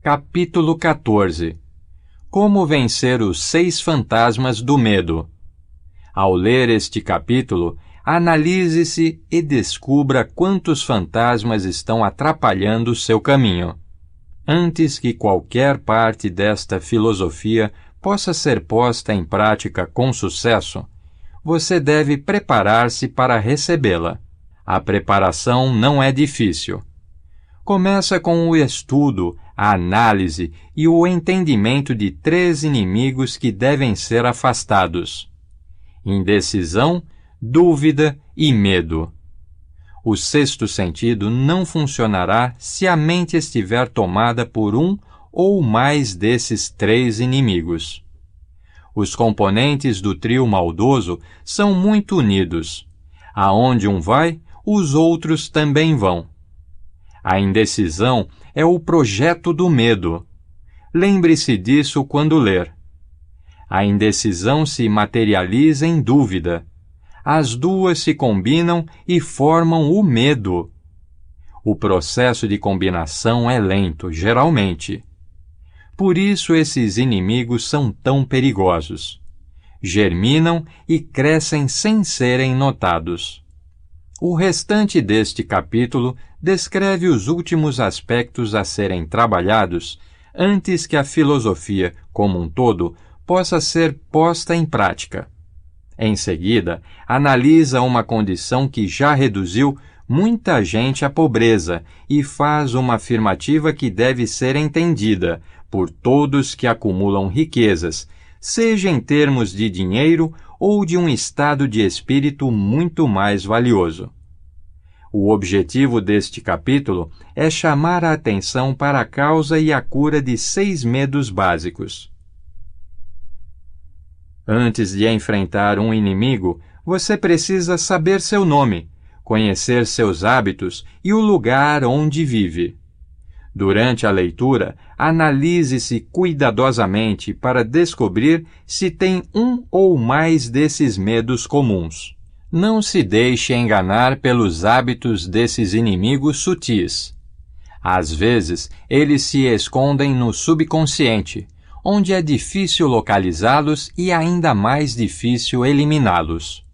Capítulo 14. Como vencer os 6 fantasmas do medo. Ao ler este capítulo, analise-se e descubra quantos fantasmas estão atrapalhando seu caminho. Antes que qualquer parte desta filosofia possa ser posta em prática com sucesso, você deve preparar-se para recebê-la. A preparação não é difícil. Começa com o estudo, a análise e o entendimento de 3 inimigos que devem ser afastados: indecisão, dúvida e medo. O 6º sentido não funcionará se a mente estiver tomada por um ou mais desses 3 inimigos. Os componentes do trio maldoso são muito unidos. Aonde um vai, os outros também vão. A indecisão é o projeto do medo. Lembre-se disso quando ler. A indecisão se materializa em dúvida. As duas se combinam e formam o medo. O processo de combinação é lento, geralmente. Por isso esses inimigos são tão perigosos. Germinam e crescem sem serem notados. O restante deste capítulo descreve os últimos aspectos a serem trabalhados antes que a filosofia, como um todo, possa ser posta em prática. Em seguida, analisa uma condição que já reduziu muita gente à pobreza e faz uma afirmativa que deve ser entendida por todos que acumulam riquezas, seja em termos de dinheiro ou de um estado de espírito muito mais valioso. O objetivo deste capítulo é chamar a atenção para a causa e a cura de 6 medos básicos. Antes de enfrentar um inimigo, você precisa saber seu nome, conhecer seus hábitos e o lugar onde vive. Durante a leitura, analise-se cuidadosamente para descobrir se tem um ou mais desses medos comuns. Não se deixe enganar pelos hábitos desses inimigos sutis. Às vezes, eles se escondem no subconsciente, onde é difícil localizá-los e ainda mais difícil eliminá-los.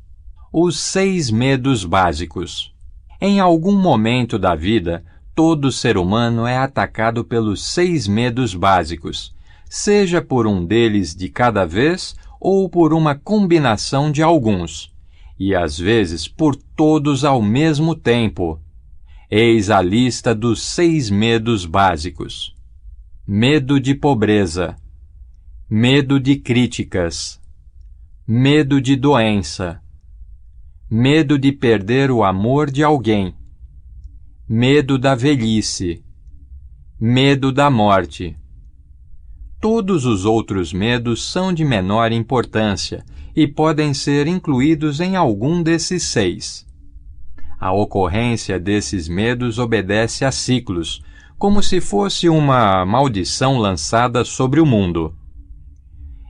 Os 6 medos básicos. Em algum momento da vida, todo ser humano é atacado pelos 6 medos básicos, seja por um deles de cada vez ou por uma combinação de alguns, e às vezes por todos ao mesmo tempo. Eis a lista dos 6 medos básicos. Medo de pobreza. Medo de críticas. Medo de doença. Medo de perder o amor de alguém. Medo da velhice. Medo da morte. Todos os outros medos são de menor importância e podem ser incluídos em algum desses 6. A ocorrência desses medos obedece a ciclos, como se fosse uma maldição lançada sobre o mundo.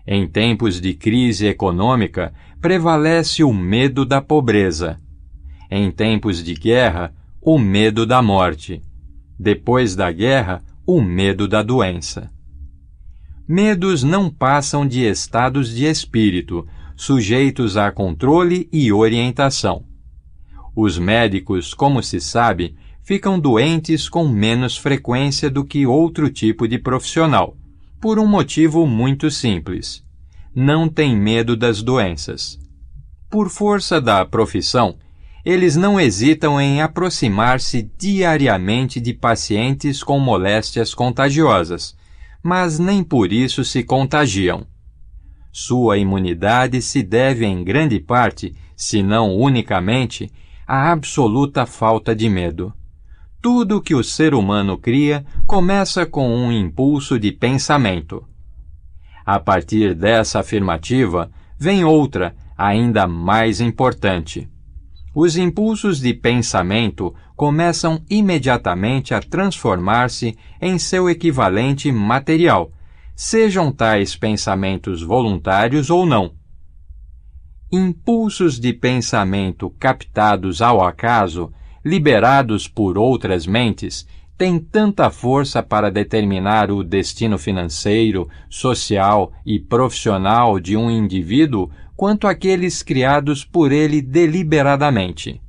Em tempos de crise econômica, prevalece o medo da pobreza. Em tempos de guerra, o medo da morte. Depois da guerra, o medo da doença. Medos não passam de estados de espírito, sujeitos a controle e orientação. Os médicos, como se sabe, ficam doentes com menos frequência do que outro tipo de profissional, por um motivo muito simples: não têm medo das doenças. Por força da profissão, eles não hesitam em aproximar-se diariamente de pacientes com moléstias contagiosas, mas nem por isso se contagiam. Sua imunidade se deve em grande parte, se não unicamente, à absoluta falta de medo. Tudo que o ser humano cria começa com um impulso de pensamento. A partir dessa afirmativa, vem outra, ainda mais importante. Os impulsos de pensamento começam imediatamente a transformar-se em seu equivalente material, sejam tais pensamentos voluntários ou não. Impulsos de pensamento captados ao acaso, liberados por outras mentes, têm tanta força para determinar o destino financeiro, social e profissional de um indivíduo quanto aqueles criados por ele deliberadamente.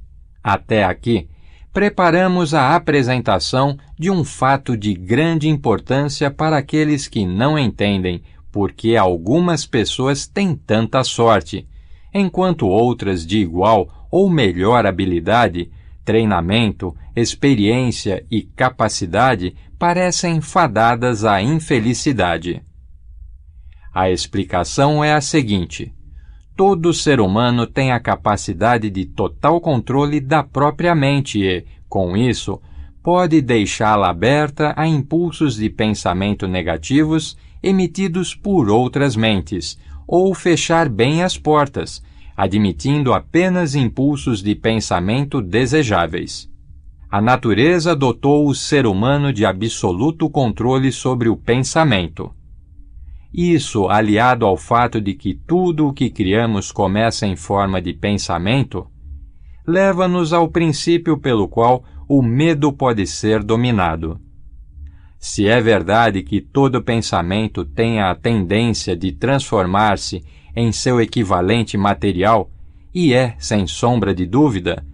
Até aqui, preparamos a apresentação de um fato de grande importância para aqueles que não entendem por que algumas pessoas têm tanta sorte, enquanto outras de igual ou melhor habilidade, treinamento, experiência e capacidade parecem fadadas à infelicidade. A explicação é a seguinte: todo ser humano tem a capacidade de total controle da própria mente e, com isso, pode deixá-la aberta a impulsos de pensamento negativos emitidos por outras mentes, ou fechar bem as portas, admitindo apenas impulsos de pensamento desejáveis. A natureza dotou o ser humano de absoluto controle sobre o pensamento. Isso, aliado ao fato de que tudo o que criamos começa em forma de pensamento, leva-nos ao princípio pelo qual o medo pode ser dominado. Se é verdade que todo pensamento tem a tendência de transformar-se em seu equivalente material, e é, sem sombra de dúvida,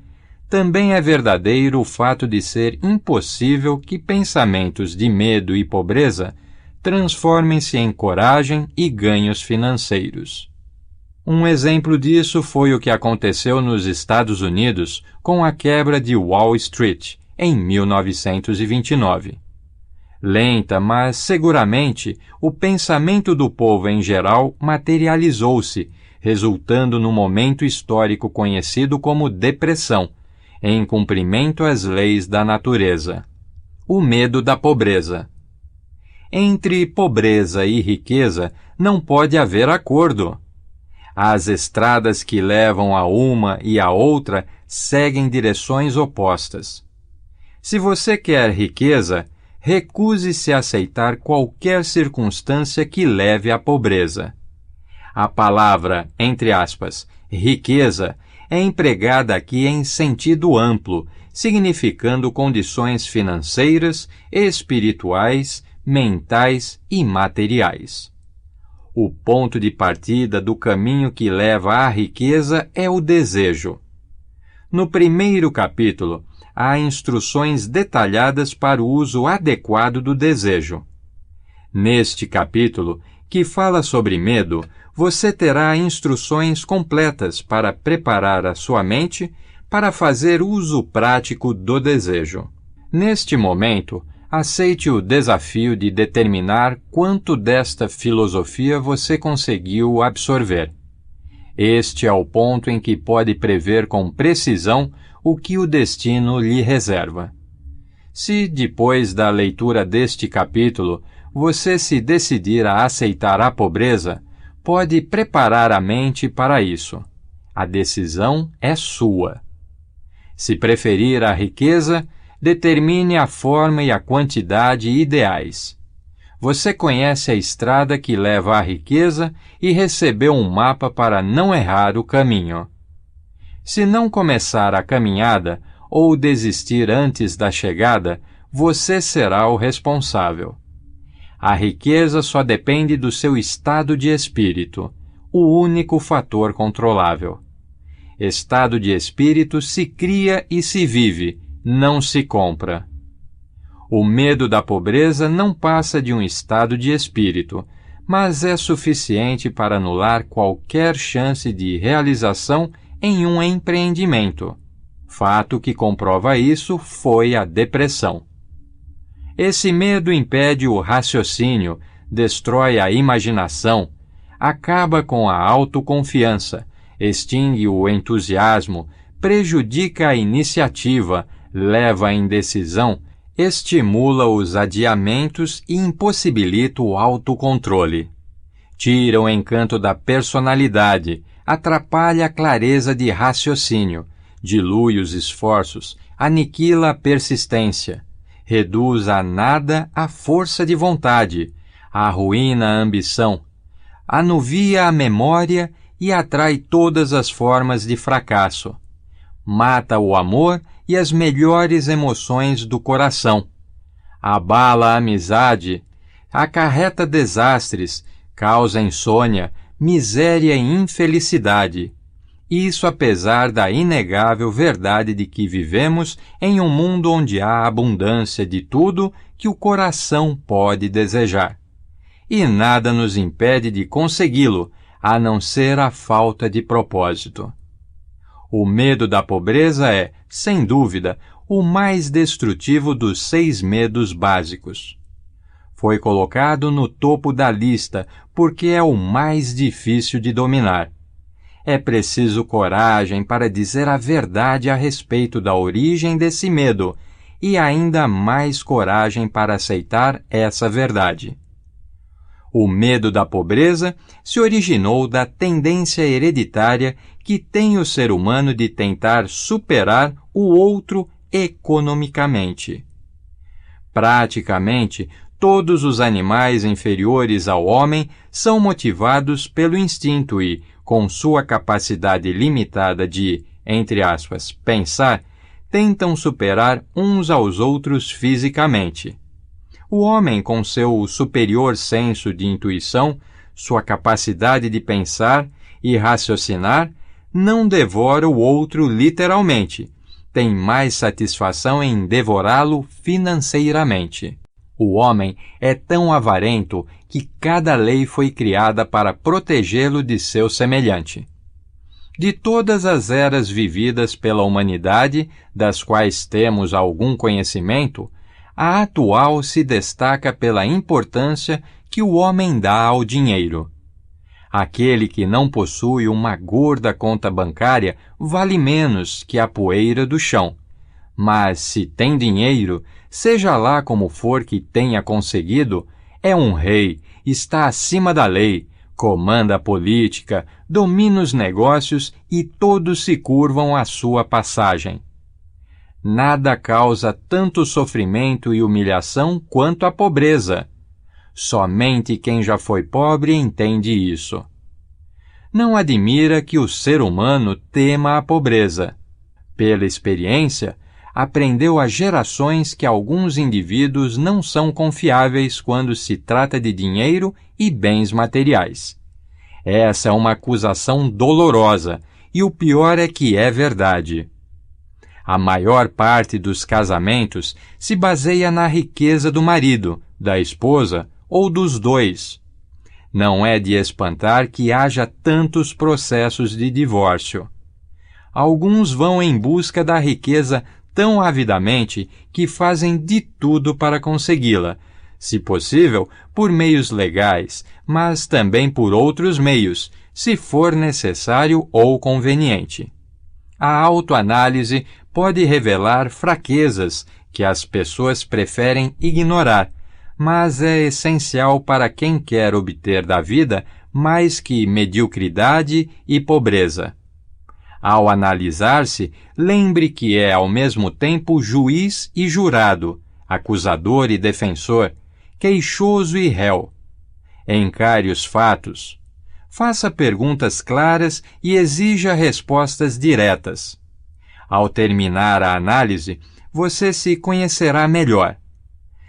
também é verdadeiro o fato de ser impossível que pensamentos de medo e pobreza transformem-se em coragem e ganhos financeiros. Um exemplo disso foi o que aconteceu nos Estados Unidos com a quebra de Wall Street, em 1929. Lenta, mas seguramente, o pensamento do povo em geral materializou-se, resultando no momento histórico conhecido como depressão, em cumprimento às leis da natureza. O medo da pobreza. Entre pobreza e riqueza não pode haver acordo. As estradas que levam a uma e a outra seguem direções opostas. Se você quer riqueza, recuse-se a aceitar qualquer circunstância que leve à pobreza. A palavra, entre aspas, riqueza, é empregada aqui em sentido amplo, significando condições financeiras, espirituais, mentais e materiais. O ponto de partida do caminho que leva à riqueza é o desejo. No primeiro capítulo, há instruções detalhadas para o uso adequado do desejo. Neste capítulo, que fala sobre medo, você terá instruções completas para preparar a sua mente para fazer uso prático do desejo. Neste momento, aceite o desafio de determinar quanto desta filosofia você conseguiu absorver. Este é o ponto em que pode prever com precisão o que o destino lhe reserva. Se, depois da leitura deste capítulo, você se decidir a aceitar a pobreza, pode preparar a mente para isso. A decisão é sua. Se preferir a riqueza, determine a forma e a quantidade ideais. Você conhece a estrada que leva à riqueza e recebeu um mapa para não errar o caminho. Se não começar a caminhada ou desistir antes da chegada, você será o responsável. A riqueza só depende do seu estado de espírito, o único fator controlável. Estado de espírito se cria e se vive, não se compra. O medo da pobreza não passa de um estado de espírito, mas é suficiente para anular qualquer chance de realização em um empreendimento. Fato que comprova isso foi a depressão. Esse medo impede o raciocínio, destrói a imaginação, acaba com a autoconfiança, extingue o entusiasmo, prejudica a iniciativa, leva à indecisão, estimula os adiamentos e impossibilita o autocontrole. Tira o encanto da personalidade, atrapalha a clareza de raciocínio, dilui os esforços, aniquila a persistência, reduz a nada a força de vontade, arruína a ambição, anuvia a memória e atrai todas as formas de fracasso, mata o amor e as melhores emoções do coração, abala a amizade, acarreta desastres, causa insônia, miséria e infelicidade. Isso apesar da inegável verdade de que vivemos em um mundo onde há abundância de tudo que o coração pode desejar. E nada nos impede de consegui-lo, a não ser a falta de propósito. O medo da pobreza é, sem dúvida, o mais destrutivo dos 6 medos básicos. Foi colocado no topo da lista porque é o mais difícil de dominar. É preciso coragem para dizer a verdade a respeito da origem desse medo e ainda mais coragem para aceitar essa verdade. O medo da pobreza se originou da tendência hereditária que tem o ser humano de tentar superar o outro economicamente. Praticamente, todos os animais inferiores ao homem são motivados pelo instinto e, com sua capacidade limitada de, entre aspas, pensar, tentam superar uns aos outros fisicamente. O homem, com seu superior senso de intuição, sua capacidade de pensar e raciocinar, não devora o outro literalmente, tem mais satisfação em devorá-lo financeiramente. O homem é tão avarento que cada lei foi criada para protegê-lo de seu semelhante. De todas as eras vividas pela humanidade, das quais temos algum conhecimento, a atual se destaca pela importância que o homem dá ao dinheiro. Aquele que não possui uma gorda conta bancária vale menos que a poeira do chão. Mas se tem dinheiro, seja lá como for que tenha conseguido, é um rei, está acima da lei, comanda a política, domina os negócios e todos se curvam à sua passagem. Nada causa tanto sofrimento e humilhação quanto a pobreza. Somente quem já foi pobre entende isso. Não admira que o ser humano tema a pobreza. Pela experiência, aprendeu há gerações que alguns indivíduos não são confiáveis quando se trata de dinheiro e bens materiais. Essa é uma acusação dolorosa, e o pior é que é verdade. A maior parte dos casamentos se baseia na riqueza do marido, da esposa ou dos dois. Não é de espantar que haja tantos processos de divórcio. Alguns vão em busca da riqueza tão avidamente que fazem de tudo para consegui-la, se possível por meios legais, mas também por outros meios, se for necessário ou conveniente. A autoanálise pode revelar fraquezas que as pessoas preferem ignorar, mas é essencial para quem quer obter da vida mais que mediocridade e pobreza. Ao analisar-se, lembre que é ao mesmo tempo juiz e jurado, acusador e defensor, queixoso e réu. Encare os fatos. Faça perguntas claras e exija respostas diretas. Ao terminar a análise, você se conhecerá melhor.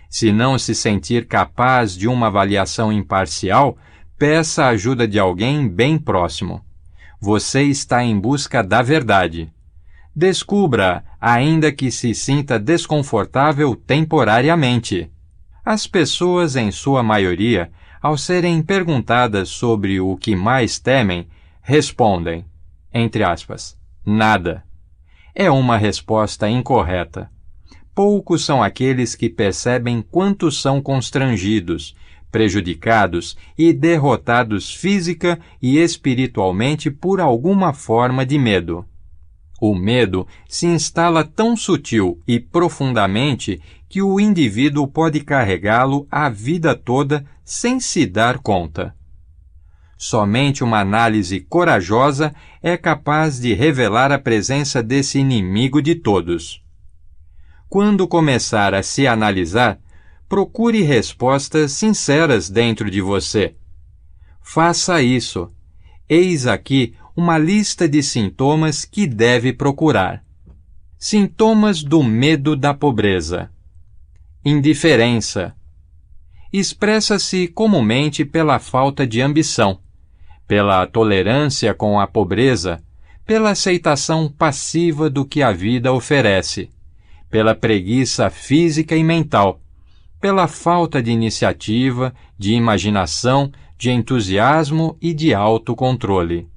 Se não se sentir capaz de uma avaliação imparcial, peça a ajuda de alguém bem próximo. Você está em busca da verdade. Descubra, ainda que se sinta desconfortável temporariamente. As pessoas, em sua maioria, ao serem perguntadas sobre o que mais temem, respondem, entre aspas, nada. É uma resposta incorreta. Poucos são aqueles que percebem quanto são constrangidos, prejudicados e derrotados física e espiritualmente por alguma forma de medo. O medo se instala tão sutil e profundamente que o indivíduo pode carregá-lo a vida toda sem se dar conta. Somente uma análise corajosa é capaz de revelar a presença desse inimigo de todos. Quando começar a se analisar, procure respostas sinceras dentro de você. Faça isso. Eis aqui uma lista de sintomas que deve procurar. Sintomas do medo da pobreza: indiferença. Expressa-se comumente pela falta de ambição, pela tolerância com a pobreza, pela aceitação passiva do que a vida oferece, pela preguiça física e mental, pela falta de iniciativa, de imaginação, de entusiasmo e de autocontrole.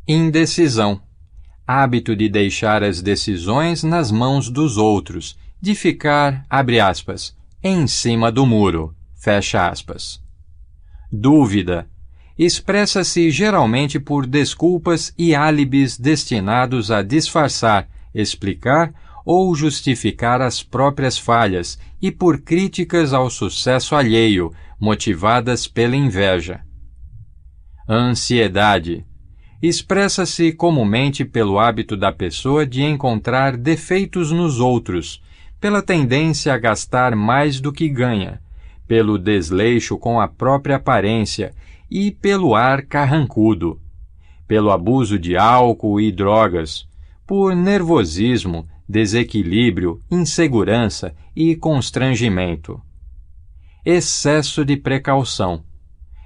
Indecisão. Hábito de deixar as decisões nas mãos dos outros, de ficar, abre aspas, em cima do muro, fecha aspas. Dúvida. Expressa-se geralmente por desculpas e álibis destinados a disfarçar, explicar ou justificar as próprias falhas e por críticas ao sucesso alheio, motivadas pela inveja. Ansiedade. Expressa-se comumente pelo hábito da pessoa de encontrar defeitos nos outros, pela tendência a gastar mais do que ganha, pelo desleixo com a própria aparência e pelo ar carrancudo, pelo abuso de álcool e drogas, por nervosismo, desequilíbrio, insegurança e constrangimento. Excesso de precaução.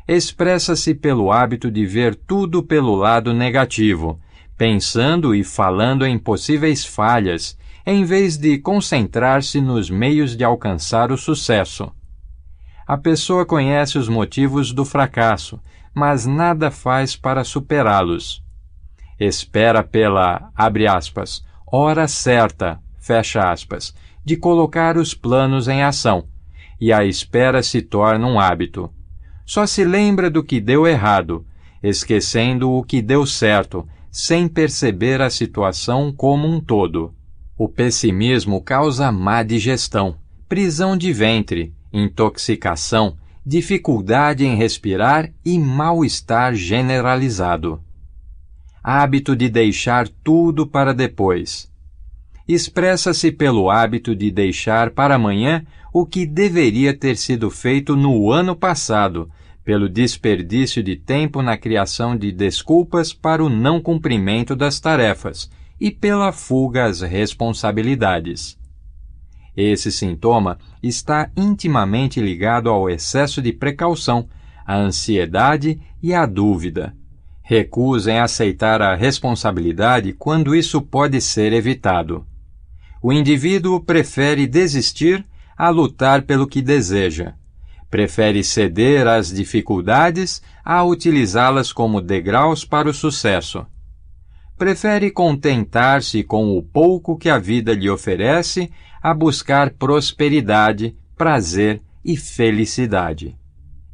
Expressa-se pelo hábito de ver tudo pelo lado negativo, pensando e falando em possíveis falhas, em vez de concentrar-se nos meios de alcançar o sucesso. A pessoa conhece os motivos do fracasso, mas nada faz para superá-los. Espera pela, abre aspas, hora certa, fecha aspas, de colocar os planos em ação, e a espera se torna um hábito. Só se lembra do que deu errado, esquecendo o que deu certo, sem perceber a situação como um todo. O pessimismo causa má digestão, prisão de ventre, intoxicação, dificuldade em respirar e mal-estar generalizado. Hábito de deixar tudo para depois. Expressa-se pelo hábito de deixar para amanhã o que deveria ter sido feito no ano passado, pelo desperdício de tempo na criação de desculpas para o não cumprimento das tarefas e pela fuga às responsabilidades. Esse sintoma está intimamente ligado ao excesso de precaução, à ansiedade e à dúvida. Recusa em aceitar a responsabilidade quando isso pode ser evitado. O indivíduo prefere desistir a lutar pelo que deseja. Prefere ceder às dificuldades a utilizá-las como degraus para o sucesso. Prefere contentar-se com o pouco que a vida lhe oferece a buscar prosperidade, prazer e felicidade.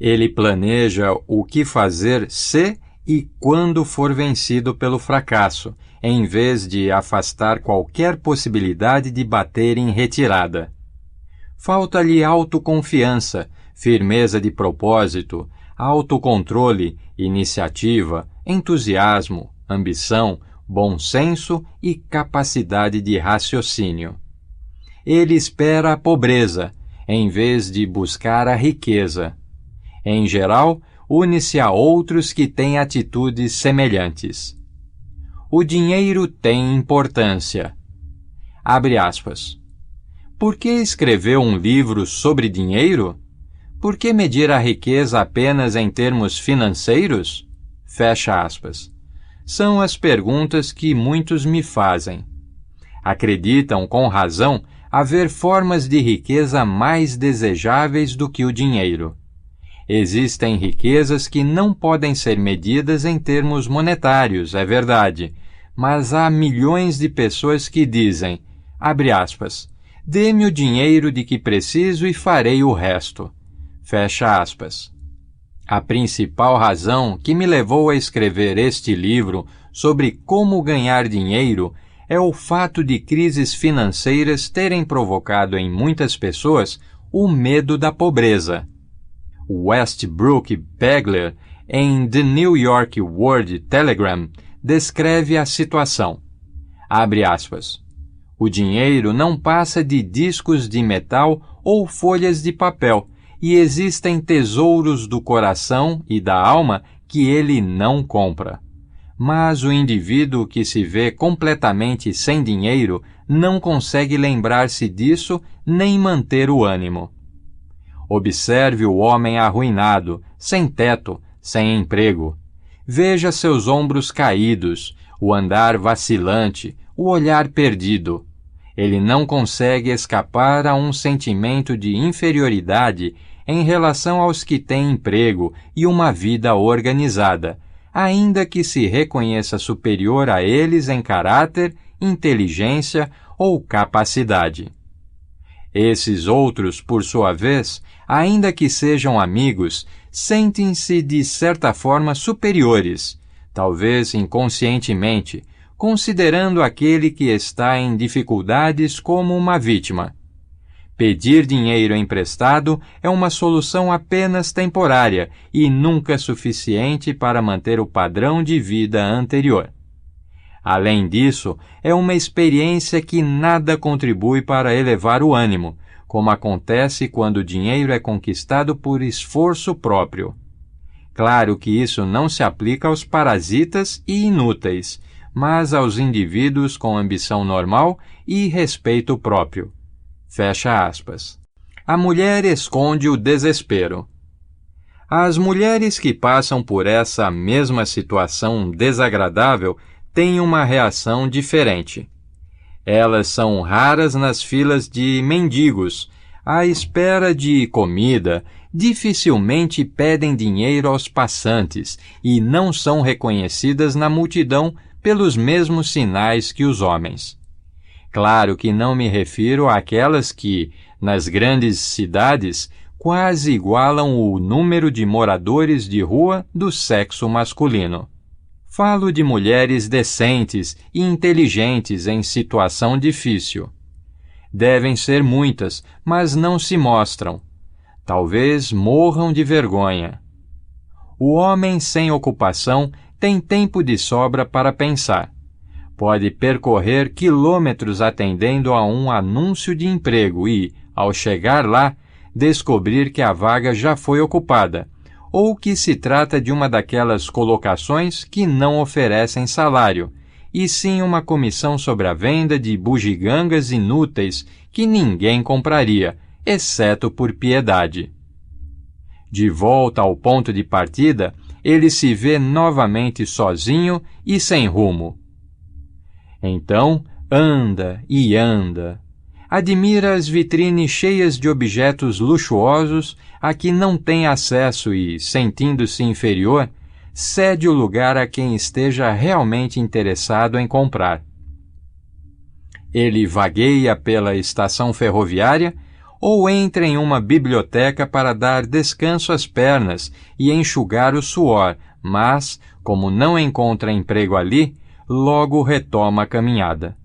Ele planeja o que fazer se e quando for vencido pelo fracasso, em vez de afastar qualquer possibilidade de bater em retirada. Falta-lhe autoconfiança, firmeza de propósito, autocontrole, iniciativa, entusiasmo, ambição, bom senso e capacidade de raciocínio. Ele espera a pobreza, em vez de buscar a riqueza. Em geral, une-se a outros que têm atitudes semelhantes. O dinheiro tem importância. Abre aspas. Por que escreveu um livro sobre dinheiro? Por que medir a riqueza apenas em termos financeiros? Fecha aspas. São as perguntas que muitos me fazem. Acreditam, com razão, haver formas de riqueza mais desejáveis do que o dinheiro. Existem riquezas que não podem ser medidas em termos monetários, é verdade, mas há milhões de pessoas que dizem, abre aspas, dê-me o dinheiro de que preciso e farei o resto. Fecha aspas. A principal razão que me levou a escrever este livro sobre como ganhar dinheiro é o fato de crises financeiras terem provocado em muitas pessoas o medo da pobreza. Westbrook Pegler, em The New York World Telegram, descreve a situação. Abre aspas. O dinheiro não passa de discos de metal ou folhas de papel, e existem tesouros do coração e da alma que ele não compra. mas o indivíduo que se vê completamente sem dinheiro não consegue lembrar-se disso nem manter o ânimo. Observe o homem arruinado, sem teto, sem emprego. Veja seus ombros caídos, o andar vacilante, o olhar perdido. Ele não consegue escapar a um sentimento de inferioridade em relação aos que têm emprego e uma vida organizada, ainda que se reconheça superior a eles em caráter, inteligência ou capacidade. Esses outros, por sua vez, ainda que sejam amigos, sentem-se de certa forma superiores, talvez inconscientemente, considerando aquele que está em dificuldades como uma vítima. Pedir dinheiro emprestado é uma solução apenas temporária e nunca suficiente para manter o padrão de vida anterior. Além disso, é uma experiência que nada contribui para elevar o ânimo, como acontece quando o dinheiro é conquistado por esforço próprio. Claro que isso não se aplica aos parasitas e inúteis, mas aos indivíduos com ambição normal e respeito próprio. Fecha aspas. A mulher esconde o desespero. As mulheres que passam por essa mesma situação desagradável têm uma reação diferente. Elas são raras nas filas de mendigos, à espera de comida, dificilmente pedem dinheiro aos passantes e não são reconhecidas na multidão pelos mesmos sinais que os homens. Claro que não me refiro àquelas que, nas grandes cidades, quase igualam o número de moradores de rua do sexo masculino. Falo de mulheres decentes e inteligentes em situação difícil. Devem ser muitas, mas não se mostram. Talvez morram de vergonha. O homem sem ocupação tem tempo de sobra para pensar. Pode percorrer quilômetros atendendo a um anúncio de emprego e, ao chegar lá, descobrir que a vaga já foi ocupada, ou que se trata de uma daquelas colocações que não oferecem salário, e sim uma comissão sobre a venda de bugigangas inúteis que ninguém compraria, exceto por piedade. De volta ao ponto de partida, ele se vê novamente sozinho e sem rumo. Então, anda e anda. Admira as vitrines cheias de objetos luxuosos a que não tem acesso e, sentindo-se inferior, cede o lugar a quem esteja realmente interessado em comprar. Ele vagueia pela estação ferroviária ou entra em uma biblioteca para dar descanso às pernas e enxugar o suor, mas, como não encontra emprego ali, logo retoma a caminhada.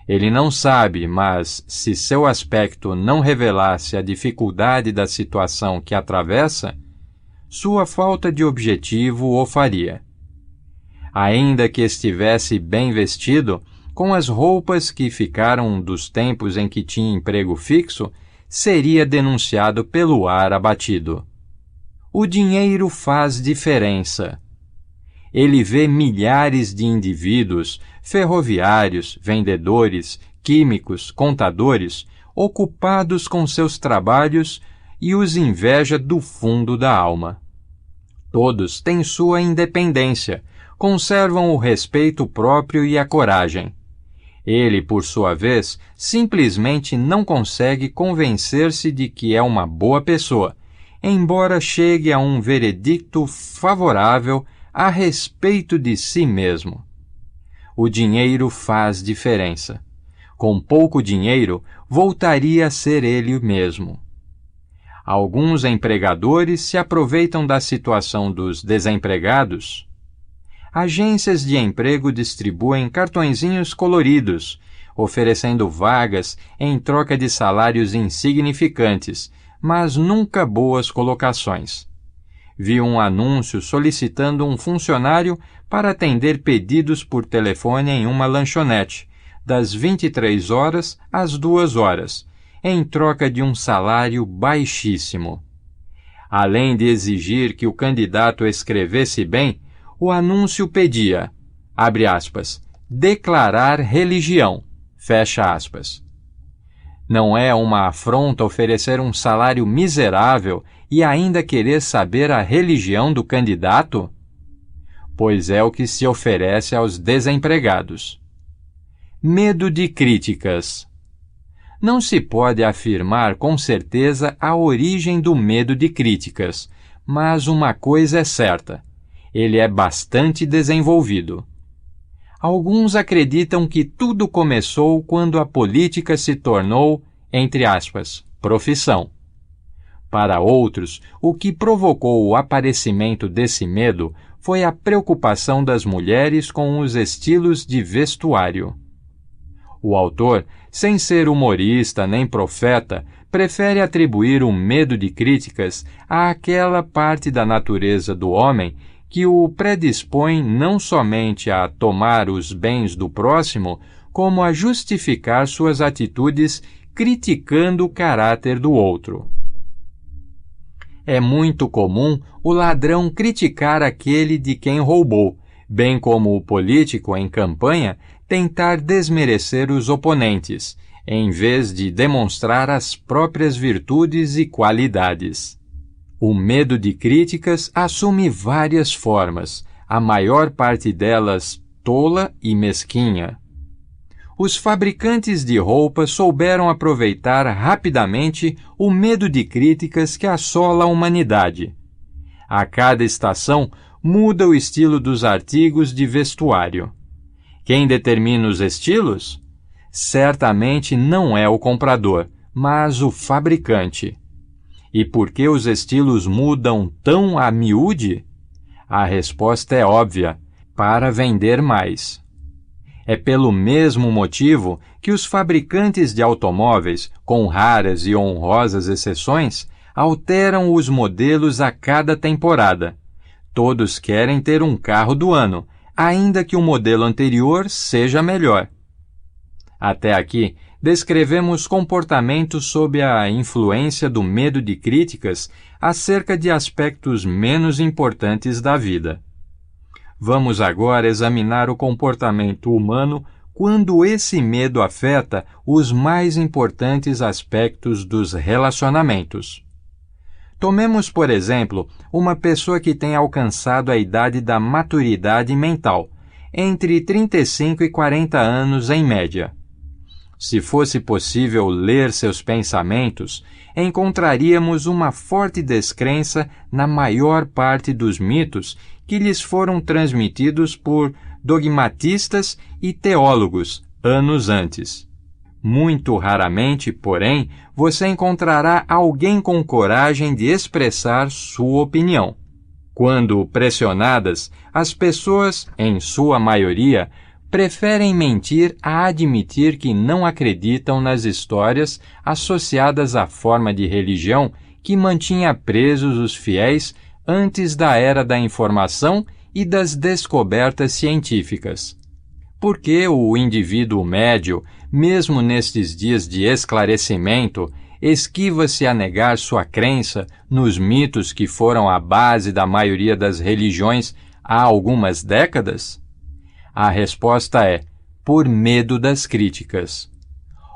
Ele não sabe, mas, se seu aspecto não revelasse a dificuldade da situação que atravessa, sua falta de objetivo o faria. Ainda que estivesse bem vestido, com as roupas que ficaram dos tempos em que tinha emprego fixo, seria denunciado pelo ar abatido. O dinheiro faz diferença. Ele vê milhares de indivíduos, ferroviários, vendedores, químicos, contadores, ocupados com seus trabalhos e os inveja do fundo da alma. Todos têm sua independência, conservam o respeito próprio e a coragem. Ele, por sua vez, simplesmente não consegue convencer-se de que é uma boa pessoa, embora chegue a um veredicto favorável a respeito de si mesmo. O dinheiro faz diferença. Com pouco dinheiro, voltaria a ser ele mesmo. Alguns empregadores se aproveitam da situação dos desempregados. Agências de emprego distribuem cartõezinhos coloridos, oferecendo vagas em troca de salários insignificantes, mas nunca boas colocações. Vi um anúncio solicitando um funcionário para atender pedidos por telefone em uma lanchonete, das 23 horas às 2 horas, em troca de um salário baixíssimo. Além de exigir que o candidato escrevesse bem, o anúncio pedia abre aspas, declarar religião, fecha aspas. Não é uma afronta oferecer um salário miserável e ainda querer saber a religião do candidato? Pois é o que se oferece aos desempregados. Medo de críticas. Não se pode afirmar com certeza a origem do medo de críticas, mas uma coisa é certa: ele é bastante desenvolvido. Alguns acreditam que tudo começou quando a política se tornou, entre aspas, profissão. Para outros, o que provocou o aparecimento desse medo foi a preocupação das mulheres com os estilos de vestuário. O autor, sem ser humorista nem profeta, prefere atribuir o medo de críticas àquela parte da natureza do homem que o predispõe não somente a tomar os bens do próximo, como a justificar suas atitudes criticando o caráter do outro. É muito comum o ladrão criticar aquele de quem roubou, bem como o político em campanha tentar desmerecer os oponentes, em vez de demonstrar as próprias virtudes e qualidades. O medo de críticas assume várias formas, a maior parte delas tola e mesquinha. Os fabricantes de roupas souberam aproveitar rapidamente o medo de críticas que assola a humanidade. A cada estação muda o estilo dos artigos de vestuário. Quem determina os estilos? Certamente não é o comprador, mas o fabricante. E por que os estilos mudam tão a miúde? A resposta é óbvia: para vender mais. É pelo mesmo motivo que os fabricantes de automóveis, com raras e honrosas exceções, alteram os modelos a cada temporada. Todos querem ter um carro do ano, ainda que o modelo anterior seja melhor. Até aqui, descrevemos comportamentos sob a influência do medo de críticas acerca de aspectos menos importantes da vida. Vamos agora examinar o comportamento humano quando esse medo afeta os mais importantes aspectos dos relacionamentos. Tomemos, por exemplo, uma pessoa que tem alcançado a idade da maturidade mental, entre 35 e 40 anos em média. Se fosse possível ler seus pensamentos, encontraríamos uma forte descrença na maior parte dos mitos que lhes foram transmitidos por dogmatistas e teólogos anos antes. Muito raramente, porém, você encontrará alguém com coragem de expressar sua opinião. Quando pressionadas, as pessoas, em sua maioria, preferem mentir a admitir que não acreditam nas histórias associadas à forma de religião que mantinha presos os fiéis antes da era da informação e das descobertas científicas. Porque o indivíduo médio, mesmo nestes dias de esclarecimento, esquiva-se a negar sua crença nos mitos que foram a base da maioria das religiões há algumas décadas? A resposta é: por medo das críticas.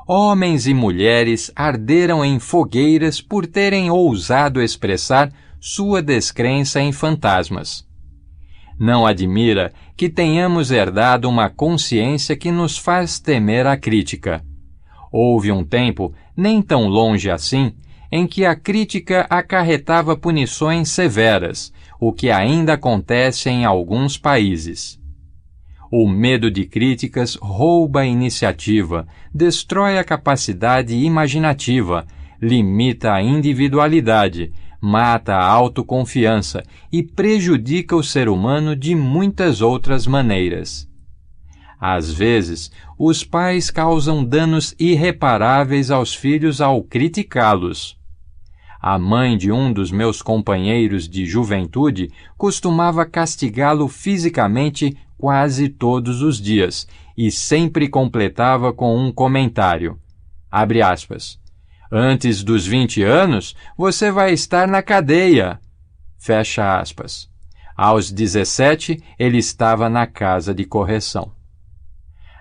Homens e mulheres arderam em fogueiras por terem ousado expressar sua descrença em fantasmas. Não admira que tenhamos herdado uma consciência que nos faz temer a crítica. Houve um tempo, nem tão longe assim, em que a crítica acarretava punições severas, o que ainda acontece em alguns países. O medo de críticas rouba a iniciativa, destrói a capacidade imaginativa, limita a individualidade, mata a autoconfiança e prejudica o ser humano de muitas outras maneiras. Às vezes, os pais causam danos irreparáveis aos filhos ao criticá-los. A mãe de um dos meus companheiros de juventude costumava castigá-lo fisicamente quase todos os dias e sempre completava com um comentário. Abre aspas. Antes dos 20 anos, você vai estar na cadeia. Fecha aspas. Aos 17, ele estava na casa de correção.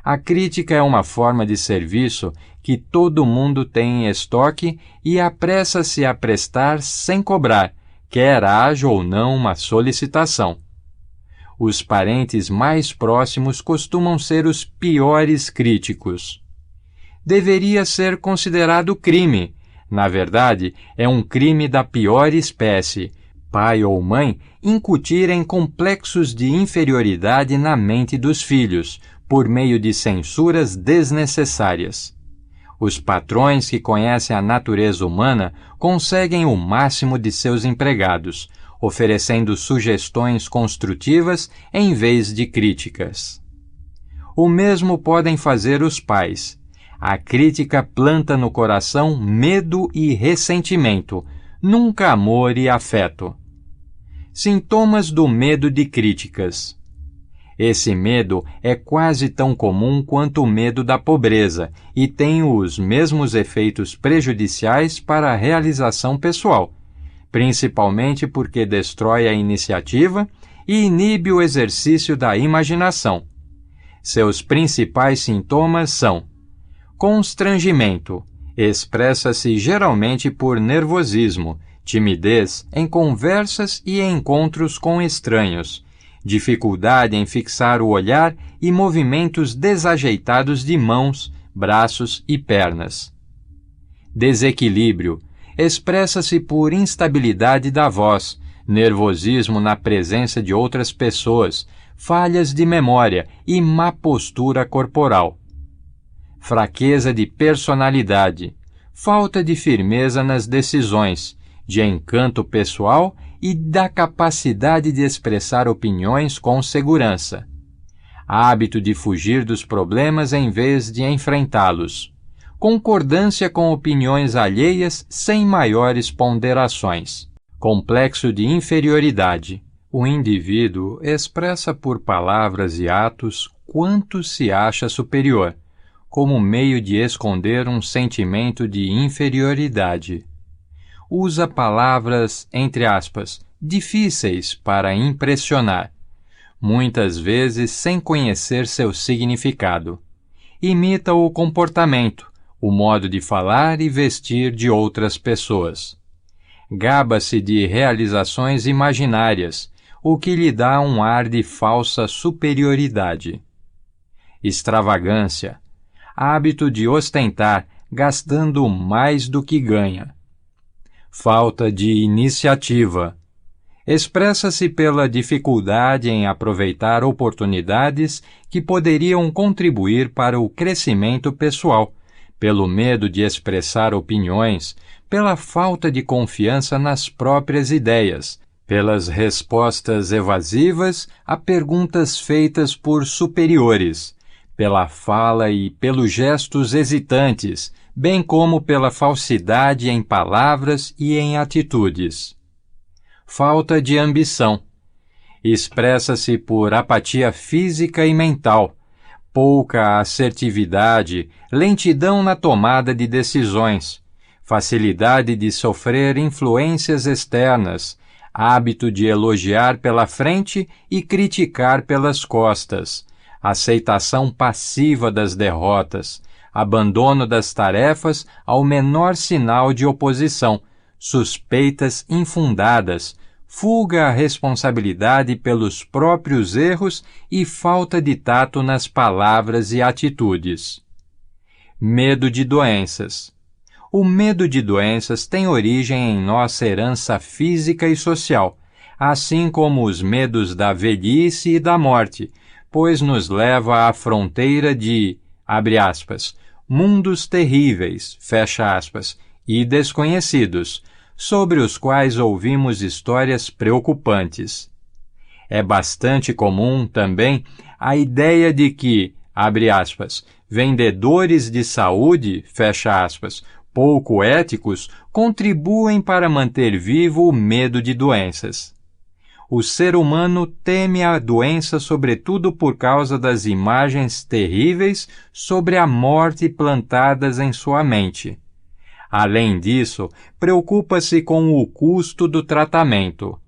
A crítica é uma forma de serviço que todo mundo tem em estoque e apressa-se a prestar sem cobrar, quer haja ou não uma solicitação. Os parentes mais próximos costumam ser os piores críticos. Deveria ser considerado crime. Na verdade, é um crime da pior espécie. Pai ou mãe incutirem complexos de inferioridade na mente dos filhos, por meio de censuras desnecessárias. Os patrões que conhecem a natureza humana conseguem o máximo de seus empregados, oferecendo sugestões construtivas em vez de críticas. O mesmo podem fazer os pais. A crítica planta no coração medo e ressentimento, nunca amor e afeto. Sintomas do medo de críticas. Esse medo é quase tão comum quanto o medo da pobreza e tem os mesmos efeitos prejudiciais para a realização pessoal, principalmente porque destrói a iniciativa e inibe o exercício da imaginação. Seus principais sintomas são: constrangimento, expressa-se geralmente por nervosismo, timidez em conversas e encontros com estranhos, dificuldade em fixar o olhar e movimentos desajeitados de mãos, braços e pernas. Desequilíbrio, expressa-se por instabilidade da voz, nervosismo na presença de outras pessoas, falhas de memória e má postura corporal. Fraqueza de personalidade, falta de firmeza nas decisões, de encanto pessoal e da capacidade de expressar opiniões com segurança. Hábito de fugir dos problemas em vez de enfrentá-los. Concordância com opiniões alheias sem maiores ponderações. Complexo de inferioridade. O indivíduo expressa por palavras e atos quanto se acha superior, como meio de esconder um sentimento de inferioridade. Usa palavras, entre aspas, difíceis para impressionar, muitas vezes sem conhecer seu significado. Imita o comportamento, o modo de falar e vestir de outras pessoas. Gaba-se de realizações imaginárias, o que lhe dá um ar de falsa superioridade. Extravagância, hábito de ostentar, gastando mais do que ganha. Falta de iniciativa. Expressa-se pela dificuldade em aproveitar oportunidades que poderiam contribuir para o crescimento pessoal, pelo medo de expressar opiniões, pela falta de confiança nas próprias ideias, pelas respostas evasivas a perguntas feitas por superiores, pela fala e pelos gestos hesitantes, bem como pela falsidade em palavras e em atitudes. Falta de ambição. Expressa-se por apatia física e mental, pouca assertividade, lentidão na tomada de decisões, facilidade de sofrer influências externas, hábito de elogiar pela frente e criticar pelas costas, aceitação passiva das derrotas, abandono das tarefas ao menor sinal de oposição, suspeitas infundadas, fuga à responsabilidade pelos próprios erros e falta de tato nas palavras e atitudes. Medo de doenças. O medo de doenças tem origem em nossa herança física e social, assim como os medos da velhice e da morte, pois nos leva à fronteira de, abre aspas, mundos terríveis, fecha aspas, e desconhecidos, sobre os quais ouvimos histórias preocupantes. É bastante comum, também, a ideia de que, abre aspas, vendedores de saúde, fecha aspas, pouco éticos, contribuem para manter vivo o medo de doenças. O ser humano teme a doença sobretudo por causa das imagens terríveis sobre a morte plantadas em sua mente. Além disso, preocupa-se com o custo do tratamento.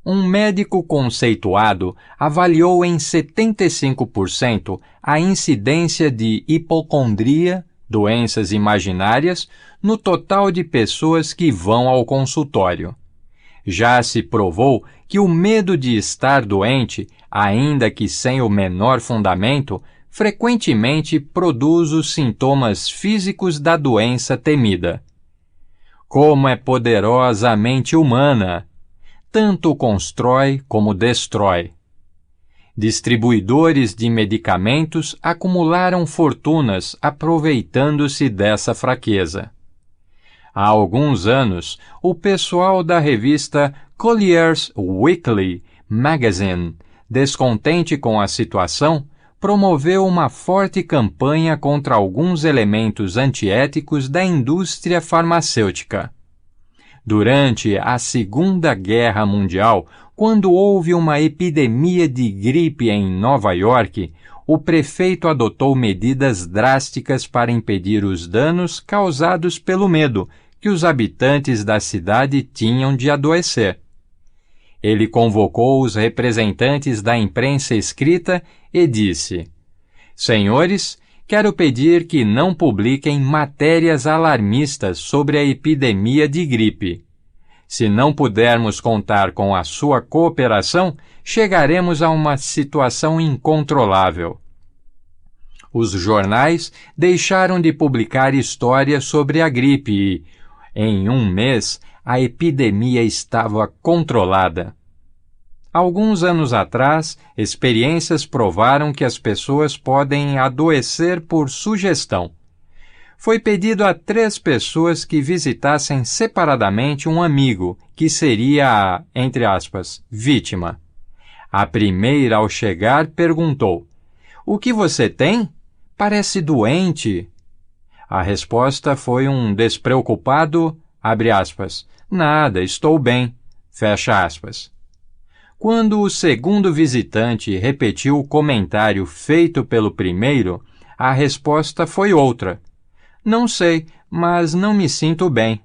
Um médico conceituado avaliou em 75% a incidência de hipocondria, doenças imaginárias, no total de pessoas que vão ao consultório. Já se provou que o medo de estar doente, ainda que sem o menor fundamento, frequentemente produz os sintomas físicos da doença temida. Como é poderosa a mente humana! Tanto constrói como destrói. Distribuidores de medicamentos acumularam fortunas aproveitando-se dessa fraqueza. Há alguns anos, o pessoal da revista Collier's Weekly Magazine, descontente com a situação, promoveu uma forte campanha contra alguns elementos antiéticos da indústria farmacêutica. Durante a Segunda Guerra Mundial, quando houve uma epidemia de gripe em Nova York, o prefeito adotou medidas drásticas para impedir os danos causados pelo medo que os habitantes da cidade tinham de adoecer. Ele convocou os representantes da imprensa escrita e disse: Senhores, quero pedir que não publiquem matérias alarmistas sobre a epidemia de gripe. Se não pudermos contar com a sua cooperação, chegaremos a uma situação incontrolável. Os jornais deixaram de publicar histórias sobre a gripe e, em um mês, a epidemia estava controlada. Alguns anos atrás, experiências provaram que as pessoas podem adoecer por sugestão. Foi pedido a 3 pessoas que visitassem separadamente um amigo que seria a, entre aspas, vítima. A primeira, ao chegar, perguntou: "O que você tem? Parece doente." A resposta foi um despreocupado, abre aspas, "Nada, estou bem." Fecha aspas. Quando o segundo visitante repetiu o comentário feito pelo primeiro, a resposta foi outra: "Não sei, mas não me sinto bem."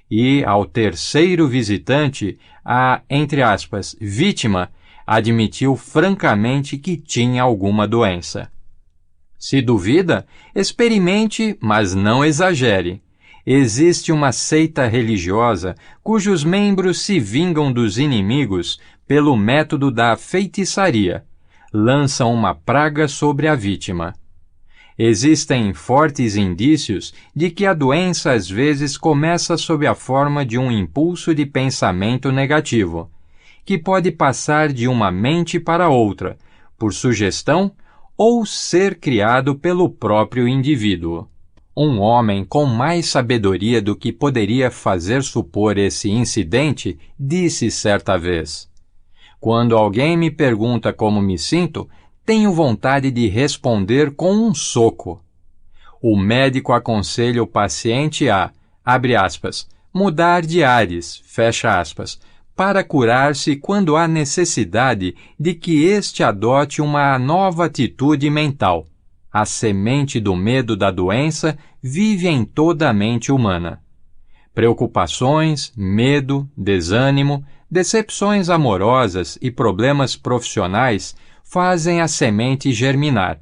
E ao terceiro visitante, a, entre aspas, vítima, admitiu francamente que tinha alguma doença. Se duvida, experimente, mas não exagere. Existe uma seita religiosa cujos membros se vingam dos inimigos pelo método da feitiçaria. Lançam uma praga sobre a vítima. Existem fortes indícios de que a doença às vezes começa sob a forma de um impulso de pensamento negativo, que pode passar de uma mente para outra, por sugestão ou ser criado pelo próprio indivíduo. Um homem com mais sabedoria do que poderia fazer supor esse incidente disse certa vez: "Quando alguém me pergunta como me sinto, tenho vontade de responder com um soco." O médico aconselha o paciente a, abre aspas, mudar de ares, fecha aspas, para curar-se quando há necessidade de que este adote uma nova atitude mental. A semente do medo da doença vive em toda a mente humana. Preocupações, medo, desânimo, decepções amorosas e problemas profissionais fazem a semente germinar.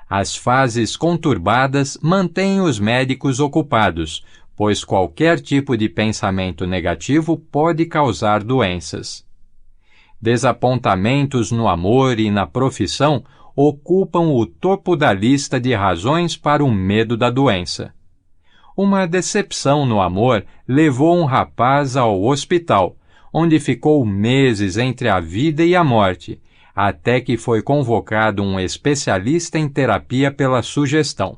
As fases conturbadas mantêm os médicos ocupados, pois qualquer tipo de pensamento negativo pode causar doenças. Desapontamentos no amor e na profissão ocupam o topo da lista de razões para o medo da doença. Uma decepção no amor levou um rapaz ao hospital, onde ficou meses entre a vida e a morte, até que foi convocado um especialista em terapia pela sugestão.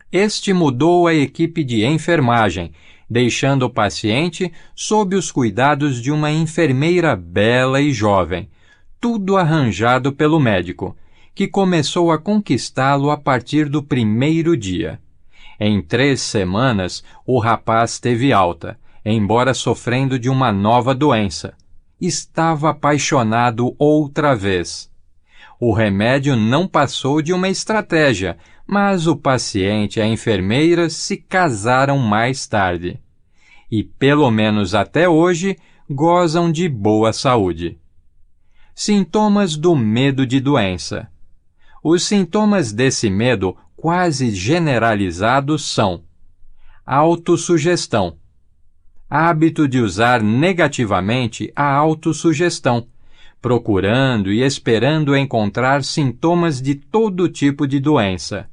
Este mudou a equipe de enfermagem, deixando o paciente sob os cuidados de uma enfermeira bela e jovem, tudo arranjado pelo médico, que começou a conquistá-lo a partir do primeiro dia. Em 3 semanas, o rapaz teve alta, embora sofrendo de uma nova doença. Estava apaixonado outra vez. O remédio não passou de uma estratégia, mas o paciente e a enfermeira se casaram mais tarde. E, pelo menos até hoje, gozam de boa saúde. Sintomas do medo de doença. Os sintomas desse medo quase generalizados são: autossugestão. Hábito de usar negativamente a autossugestão, procurando e esperando encontrar sintomas de todo tipo de doença.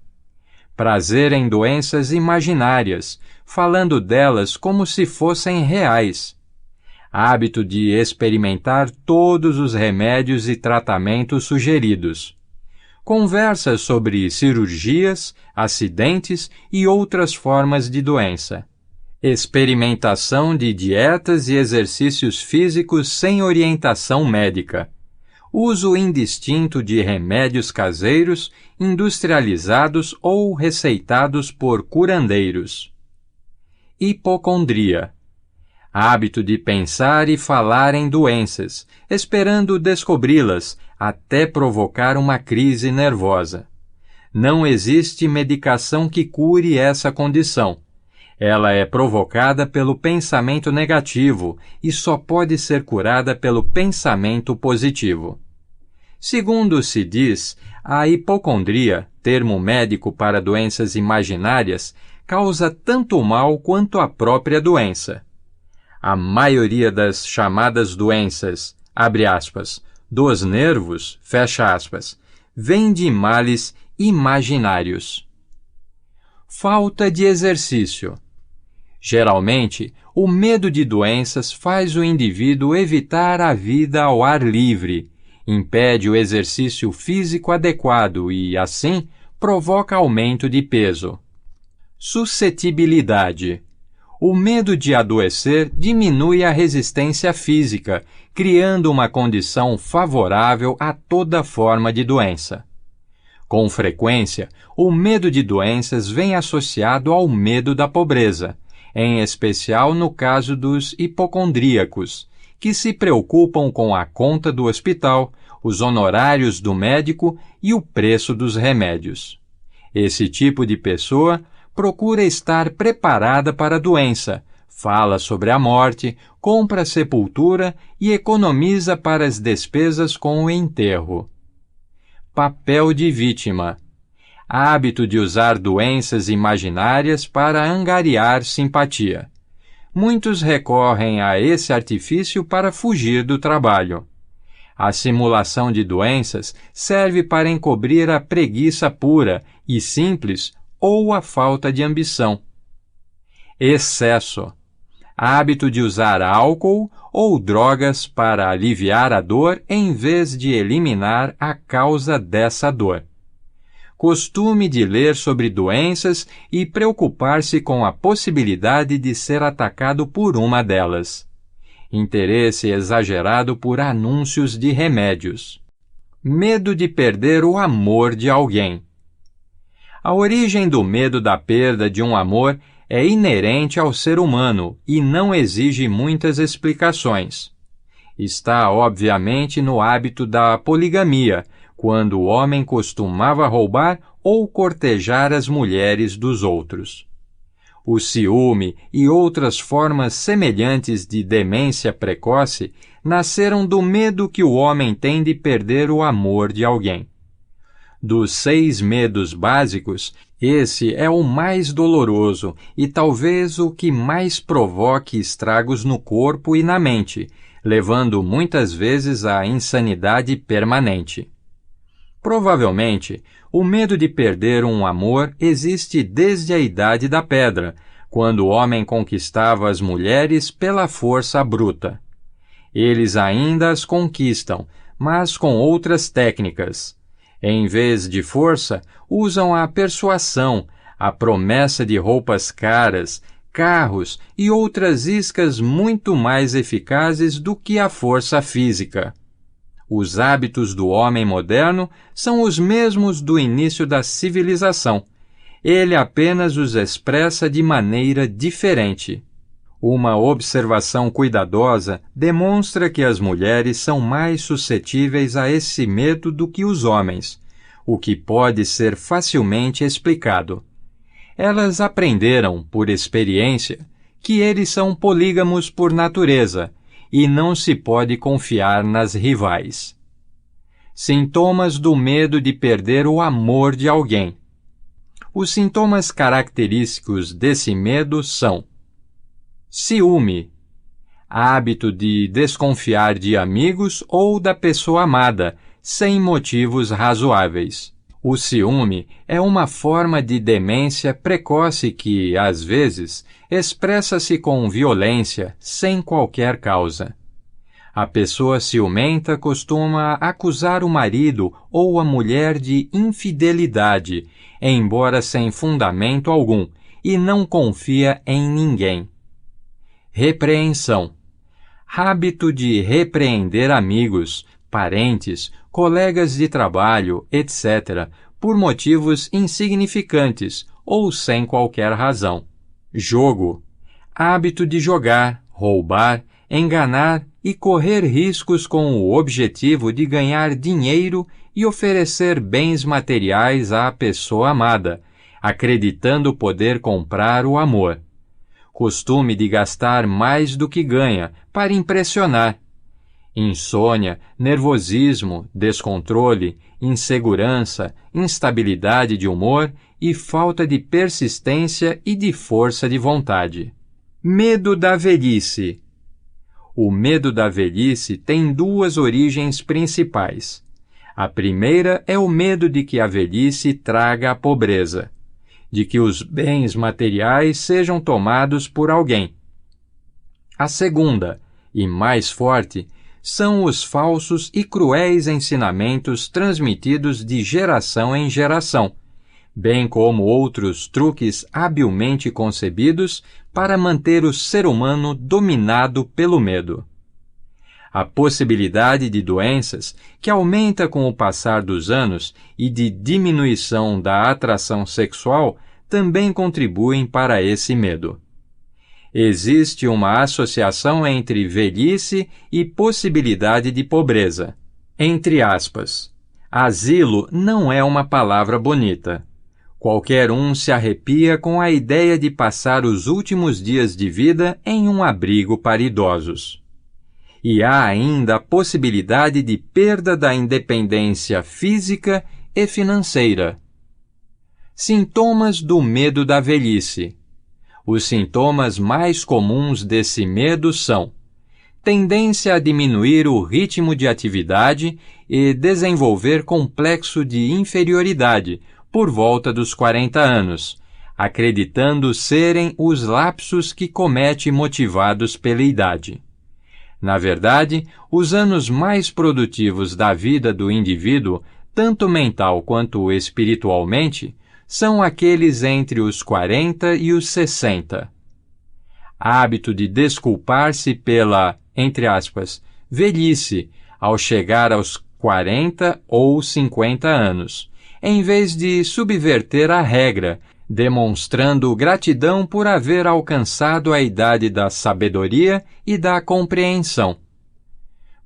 Prazer em doenças imaginárias, falando delas como se fossem reais. Hábito de experimentar todos os remédios e tratamentos sugeridos. Conversas sobre cirurgias, acidentes e outras formas de doença. Experimentação de dietas e exercícios físicos sem orientação médica. Uso indistinto de remédios caseiros, industrializados ou receitados por curandeiros. Hipocondria. Hábito de pensar e falar em doenças, esperando descobri-las, até provocar uma crise nervosa. Não existe medicação que cure essa condição. Ela é provocada pelo pensamento negativo e só pode ser curada pelo pensamento positivo. Segundo se diz, a hipocondria, termo médico para doenças imaginárias, causa tanto mal quanto a própria doença. A maioria das chamadas doenças, abre aspas, dos nervos, fecha aspas, vem de males imaginários. Falta de exercício. Geralmente, o medo de doenças faz o indivíduo evitar a vida ao ar livre, impede o exercício físico adequado e, assim, provoca aumento de peso. Suscetibilidade. O medo de adoecer diminui a resistência física, criando uma condição favorável a toda forma de doença. Com frequência, o medo de doenças vem associado ao medo da pobreza, em especial no caso dos hipocondríacos, que se preocupam com a conta do hospital, os honorários do médico e o preço dos remédios. Esse tipo de pessoa procura estar preparada para a doença, fala sobre a morte, compra a sepultura e economiza para as despesas com o enterro. Papel de vítima. Hábito de usar doenças imaginárias para angariar simpatia. Muitos recorrem a esse artifício para fugir do trabalho. A simulação de doenças serve para encobrir a preguiça pura e simples ou a falta de ambição. Excesso. Hábito de usar álcool ou drogas para aliviar a dor em vez de eliminar a causa dessa dor. Costume de ler sobre doenças e preocupar-se com a possibilidade de ser atacado por uma delas. Interesse exagerado por anúncios de remédios. Medo de perder o amor de alguém. A origem do medo da perda de um amor é inerente ao ser humano e não exige muitas explicações. Está, obviamente, no hábito da poligamia, quando o homem costumava roubar ou cortejar as mulheres dos outros. O ciúme e outras formas semelhantes de demência precoce nasceram do medo que o homem tem de perder o amor de alguém. Dos 6 medos básicos, esse é o mais doloroso e talvez o que mais provoque estragos no corpo e na mente, levando muitas vezes à insanidade permanente. Provavelmente, o medo de perder um amor existe desde a Idade da Pedra, quando o homem conquistava as mulheres pela força bruta. Eles ainda as conquistam, mas com outras técnicas. Em vez de força, usam a persuasão, a promessa de roupas caras, carros e outras iscas muito mais eficazes do que a força física. Os hábitos do homem moderno são os mesmos do início da civilização. Ele apenas os expressa de maneira diferente. Uma observação cuidadosa demonstra que as mulheres são mais suscetíveis a esse medo do que os homens, o que pode ser facilmente explicado. Elas aprenderam, por experiência, que eles são polígamos por natureza e não se pode confiar nas rivais. Sintomas do medo de perder o amor de alguém. Os sintomas característicos desse medo são: ciúme, hábito de desconfiar de amigos ou da pessoa amada, sem motivos razoáveis. O ciúme é uma forma de demência precoce que, às vezes, expressa-se com violência, sem qualquer causa. A pessoa ciumenta costuma acusar o marido ou a mulher de infidelidade, embora sem fundamento algum, e não confia em ninguém. Repreensão. Hábito de repreender amigos, parentes, colegas de trabalho, etc., por motivos insignificantes ou sem qualquer razão. Jogo. Hábito de jogar, roubar, enganar e correr riscos com o objetivo de ganhar dinheiro e oferecer bens materiais à pessoa amada, acreditando poder comprar o amor. Costume de gastar mais do que ganha para impressionar. Insônia, nervosismo, descontrole, insegurança, instabilidade de humor e falta de persistência e de força de vontade. Medo da velhice. O medo da velhice tem duas origens principais. A primeira é o medo de que a velhice traga a pobreza, de que os bens materiais sejam tomados por alguém. A segunda, e mais forte, são os falsos e cruéis ensinamentos transmitidos de geração em geração, bem como outros truques habilmente concebidos para manter o ser humano dominado pelo medo. A possibilidade de doenças, que aumenta com o passar dos anos, e de diminuição da atração sexual, também contribuem para esse medo. Existe uma associação entre velhice e possibilidade de pobreza. Entre aspas, asilo não é uma palavra bonita. Qualquer um se arrepia com a ideia de passar os últimos dias de vida em um abrigo para idosos. E há ainda a possibilidade de perda da independência física e financeira. Sintomas do medo da velhice. Os sintomas mais comuns desse medo são: tendência a diminuir o ritmo de atividade e desenvolver complexo de inferioridade por volta dos 40 anos, acreditando serem os lapsos que comete motivados pela idade. Na verdade, os anos mais produtivos da vida do indivíduo, tanto mental quanto espiritualmente, são aqueles entre os 40 e os 60. Hábito de desculpar-se pela, entre aspas, velhice, ao chegar aos 40 ou 50 anos, em vez de subverter a regra, demonstrando gratidão por haver alcançado a idade da sabedoria e da compreensão.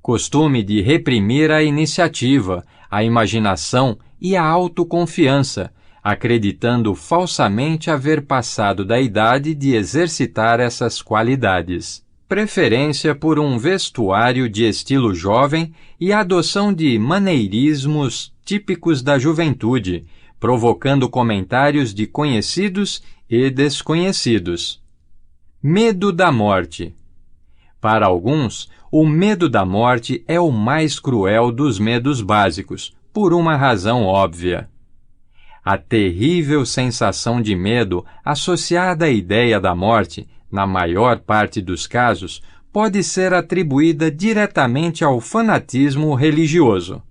Costume de reprimir a iniciativa, a imaginação e a autoconfiança, acreditando falsamente haver passado da idade de exercitar essas qualidades. Preferência por um vestuário de estilo jovem e adoção de maneirismos típicos da juventude, provocando comentários de conhecidos e desconhecidos. Medo da morte. Para alguns, o medo da morte é o mais cruel dos medos básicos, por uma razão óbvia. A terrível sensação de medo associada à ideia da morte, na maior parte dos casos, pode ser atribuída diretamente ao fanatismo religioso.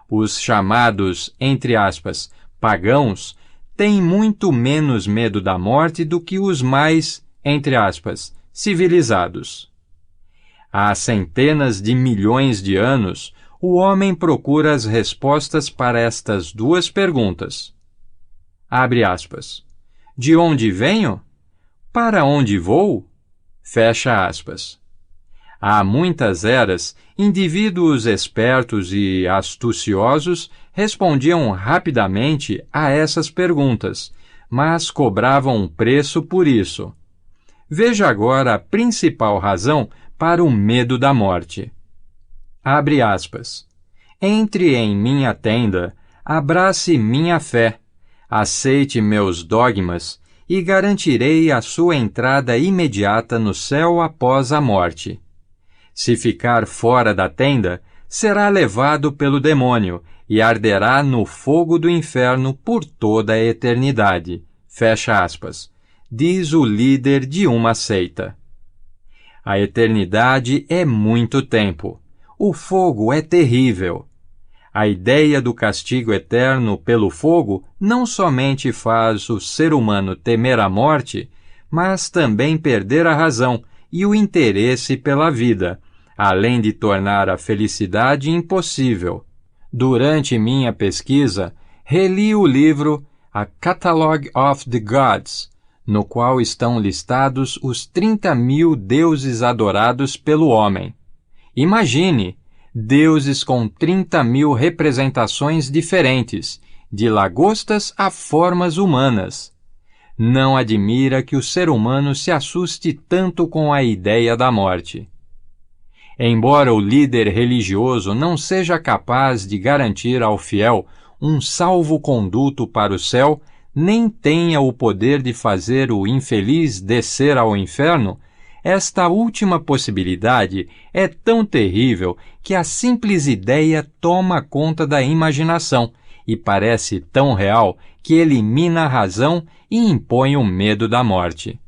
Os chamados, entre aspas, pagãos, têm muito menos medo da morte do que os mais, entre aspas, civilizados. Há centenas de milhões de anos, o homem procura as respostas para estas duas perguntas. Abre aspas. De onde venho? Para onde vou? Fecha aspas. Há muitas eras, indivíduos espertos e astuciosos respondiam rapidamente a essas perguntas, mas cobravam um preço por isso. Veja agora a principal razão para o medo da morte. Abre aspas. Entre em minha tenda, abrace minha fé, aceite meus dogmas e garantirei a sua entrada imediata no céu após a morte. Se ficar fora da tenda, será levado pelo demônio e arderá no fogo do inferno por toda a eternidade. Fecha aspas. Diz o líder de uma seita. A eternidade é muito tempo. O fogo é terrível. A ideia do castigo eterno pelo fogo não somente faz o ser humano temer a morte, mas também perder a razão e o interesse pela vida, além de tornar a felicidade impossível. Durante minha pesquisa, reli o livro A Catalogue of the Gods, no qual estão listados os 30.000 deuses adorados pelo homem. Imagine! Deuses com 30.000 representações diferentes, de lagostas a formas humanas. Não admira que o ser humano se assuste tanto com a ideia da morte. Embora o líder religioso não seja capaz de garantir ao fiel um salvo-conduto para o céu, nem tenha o poder de fazer o infeliz descer ao inferno, esta última possibilidade é tão terrível que a simples ideia toma conta da imaginação e parece tão real que elimina a razão e impõe o medo da morte.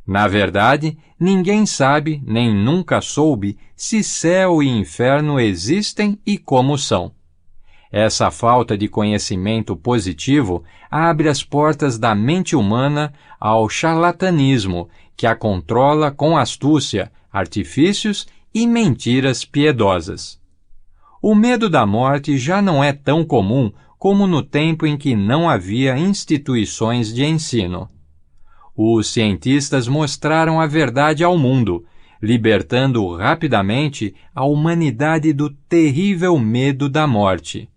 Na verdade, ninguém sabe, nem nunca soube, se céu e inferno existem e como são. Essa falta de conhecimento positivo abre as portas da mente humana ao charlatanismo, que a controla com astúcia, artifícios e mentiras piedosas. O medo da morte já não é tão comum como no tempo em que não havia instituições de ensino. Os cientistas mostraram a verdade ao mundo, libertando rapidamente a humanidade do terrível medo da morte.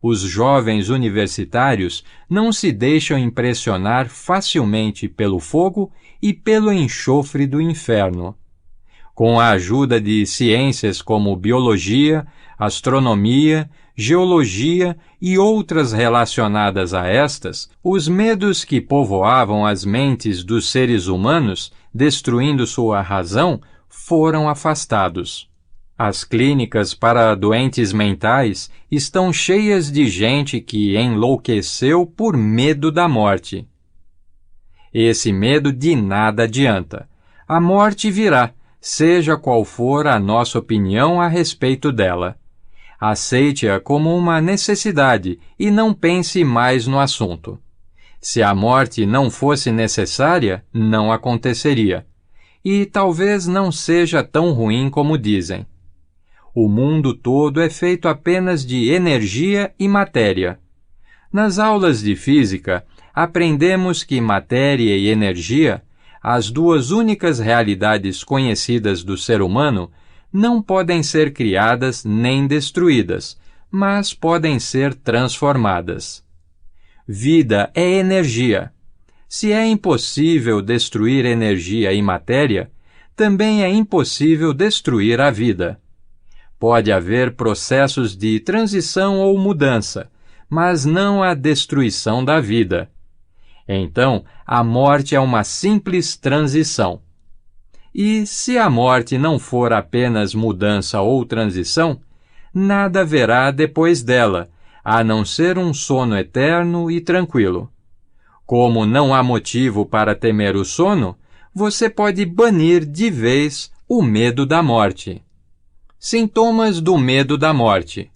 Os jovens universitários não se deixam impressionar facilmente pelo fogo e pelo enxofre do inferno. Com a ajuda de ciências como biologia, astronomia, geologia e outras relacionadas a estas, os medos que povoavam as mentes dos seres humanos, destruindo sua razão, foram afastados. As clínicas para doentes mentais estão cheias de gente que enlouqueceu por medo da morte. Esse medo de nada adianta. A morte virá, seja qual for a nossa opinião a respeito dela. Aceite-a como uma necessidade e não pense mais no assunto. Se a morte não fosse necessária, não aconteceria. E talvez não seja tão ruim como dizem. O mundo todo é feito apenas de energia e matéria. Nas aulas de física, aprendemos que matéria e energia, as duas únicas realidades conhecidas do ser humano, não podem ser criadas nem destruídas, mas podem ser transformadas. Vida é energia. Se é impossível destruir energia e matéria, também é impossível destruir a vida. Pode haver processos de transição ou mudança, mas não a destruição da vida. Então, a morte é uma simples transição. E se a morte não for apenas mudança ou transição, nada haverá depois dela, a não ser um sono eterno e tranquilo. Como não há motivo para temer o sono, você pode banir de vez o medo da morte. Sintomas do medo da morte.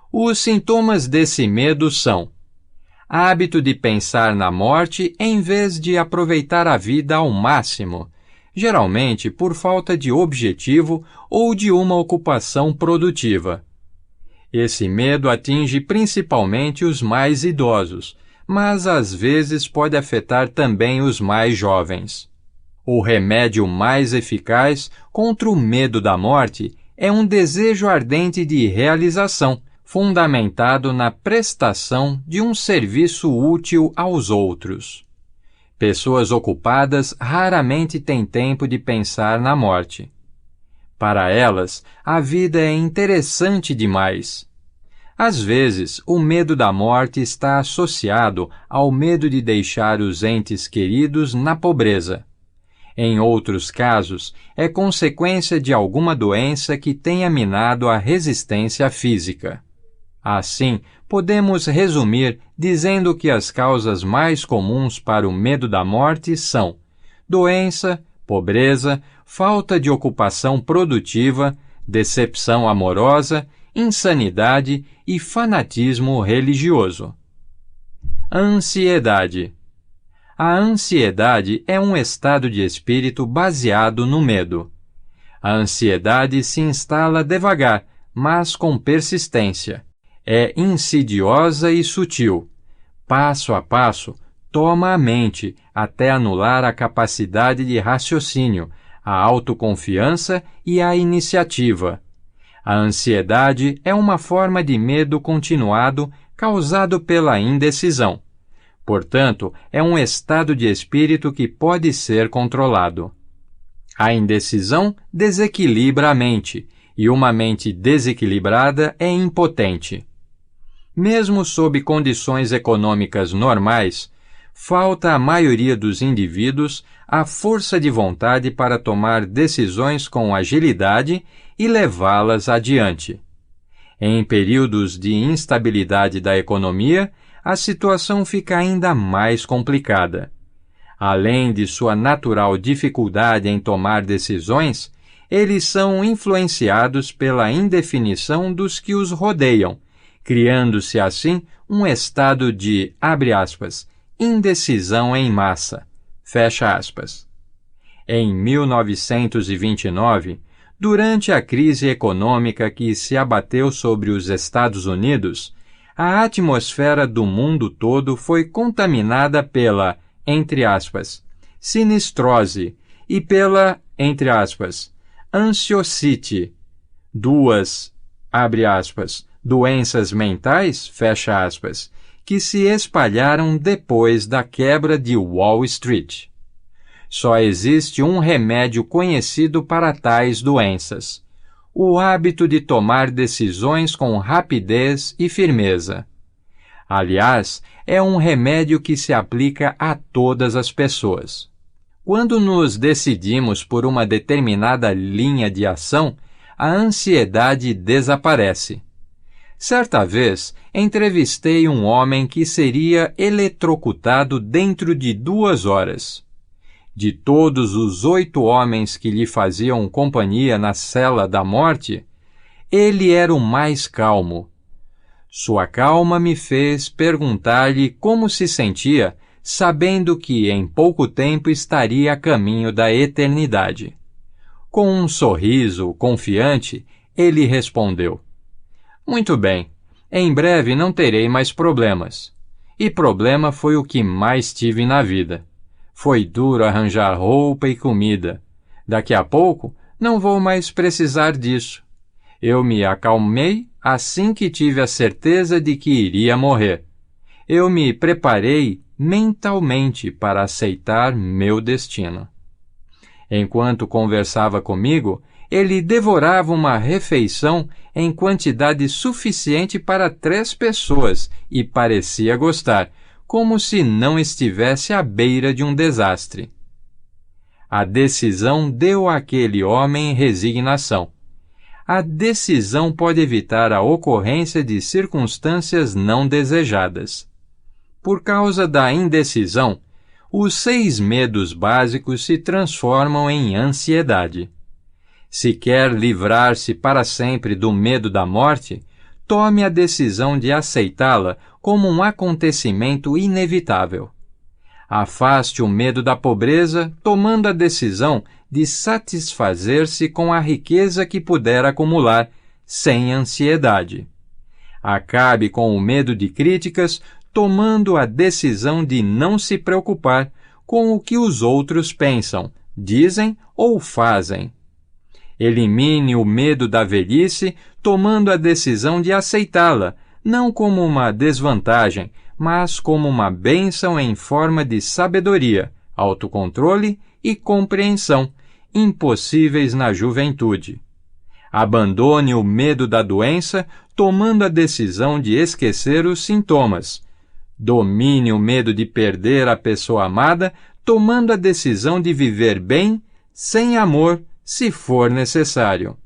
Os sintomas desse medo são: hábito de pensar na morte em vez de aproveitar a vida ao máximo, geralmente por falta de objetivo ou de uma ocupação produtiva. Esse medo atinge principalmente os mais idosos, mas às vezes pode afetar também os mais jovens. O remédio mais eficaz contra o medo da morte é um desejo ardente de realização, fundamentado na prestação de um serviço útil aos outros. Pessoas ocupadas raramente têm tempo de pensar na morte. Para elas, a vida é interessante demais. Às vezes, o medo da morte está associado ao medo de deixar os entes queridos na pobreza. Em outros casos, é consequência de alguma doença que tenha minado a resistência física. Assim, podemos resumir dizendo que as causas mais comuns para o medo da morte são doença, pobreza, falta de ocupação produtiva, decepção amorosa, insanidade e fanatismo religioso. Ansiedade. A ansiedade é um estado de espírito baseado no medo. A ansiedade se instala devagar, mas com persistência. É insidiosa e sutil. Passo a passo, toma a mente até anular a capacidade de raciocínio, a autoconfiança e a iniciativa. A ansiedade é uma forma de medo continuado causado pela indecisão. Portanto, é um estado de espírito que pode ser controlado. A indecisão desequilibra a mente, e uma mente desequilibrada é impotente. Mesmo sob condições econômicas normais, falta à maioria dos indivíduos a força de vontade para tomar decisões com agilidade e levá-las adiante. Em períodos de instabilidade da economia, a situação fica ainda mais complicada. Além de sua natural dificuldade em tomar decisões, eles são influenciados pela indefinição dos que os rodeiam, criando-se assim um estado de, abre aspas, indecisão em massa, fecha aspas. Em 1929, durante a crise econômica que se abateu sobre os Estados Unidos, a atmosfera do mundo todo foi contaminada pela, entre aspas, sinistrose e pela, entre aspas, ansiosite, duas, abre aspas, doenças mentais, fecha aspas, que se espalharam depois da quebra de Wall Street. Só existe um remédio conhecido para tais doenças: o hábito de tomar decisões com rapidez e firmeza. Aliás, é um remédio que se aplica a todas as pessoas. Quando nos decidimos por uma determinada linha de ação, a ansiedade desaparece. Certa vez, entrevistei um homem que seria eletrocutado dentro de 2 horas. De todos os 8 homens que lhe faziam companhia na cela da morte, ele era o mais calmo. Sua calma me fez perguntar-lhe como se sentia, sabendo que em pouco tempo estaria a caminho da eternidade. Com um sorriso confiante, ele respondeu: "Muito bem, em breve não terei mais problemas." E problema foi o que mais tive na vida. Foi duro arranjar roupa e comida. Daqui a pouco, não vou mais precisar disso. Eu me acalmei assim que tive a certeza de que iria morrer. Eu me preparei mentalmente para aceitar meu destino. Enquanto conversava comigo, ele devorava uma refeição em quantidade suficiente para 3 pessoas e parecia gostar, como se não estivesse à beira de um desastre. A decisão deu àquele homem resignação. A decisão pode evitar a ocorrência de circunstâncias não desejadas. Por causa da indecisão, os 6 medos básicos se transformam em ansiedade. Se quer livrar-se para sempre do medo da morte, tome a decisão de aceitá-la como um acontecimento inevitável. Afaste o medo da pobreza, tomando a decisão de satisfazer-se com a riqueza que puder acumular, sem ansiedade. Acabe com o medo de críticas, tomando a decisão de não se preocupar com o que os outros pensam, dizem ou fazem. Elimine o medo da velhice, tomando a decisão de aceitá-la, não como uma desvantagem, mas como uma bênção em forma de sabedoria, autocontrole e compreensão, impossíveis na juventude. Abandone o medo da doença, tomando a decisão de esquecer os sintomas. Domine o medo de perder a pessoa amada, tomando a decisão de viver bem, sem amor, se for necessário.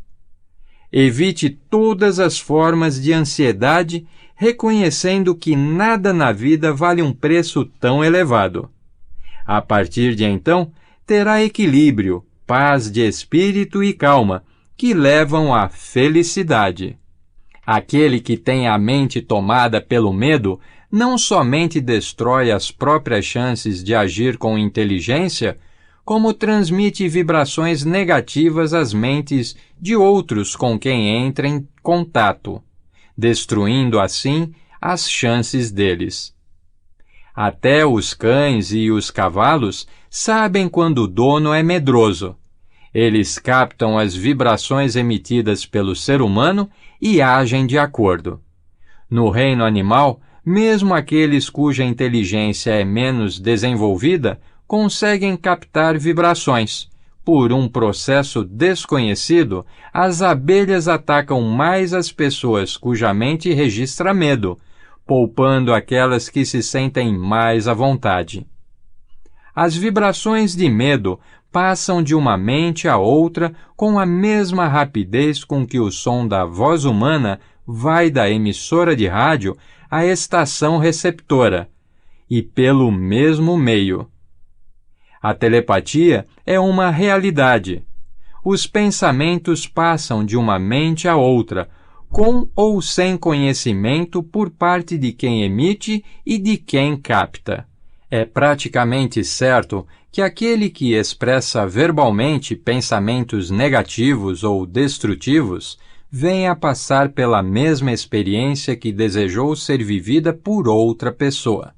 Evite todas as formas de ansiedade, reconhecendo que nada na vida vale um preço tão elevado. A partir de então, terá equilíbrio, paz de espírito e calma, que levam à felicidade. Aquele que tem a mente tomada pelo medo não somente destrói as próprias chances de agir com inteligência, como transmite vibrações negativas às mentes de outros com quem entra em contato, destruindo assim as chances deles. Até os cães e os cavalos sabem quando o dono é medroso. Eles captam as vibrações emitidas pelo ser humano e agem de acordo. No reino animal, mesmo aqueles cuja inteligência é menos desenvolvida conseguem captar vibrações. Por um processo desconhecido, as abelhas atacam mais as pessoas cuja mente registra medo, poupando aquelas que se sentem mais à vontade. As vibrações de medo passam de uma mente a outra com a mesma rapidez com que o som da voz humana vai da emissora de rádio à estação receptora, e pelo mesmo meio. A telepatia é uma realidade. Os pensamentos passam de uma mente a outra, com ou sem conhecimento por parte de quem emite e de quem capta. É praticamente certo que aquele que expressa verbalmente pensamentos negativos ou destrutivos venha a passar pela mesma experiência que desejou ser vivida por outra pessoa.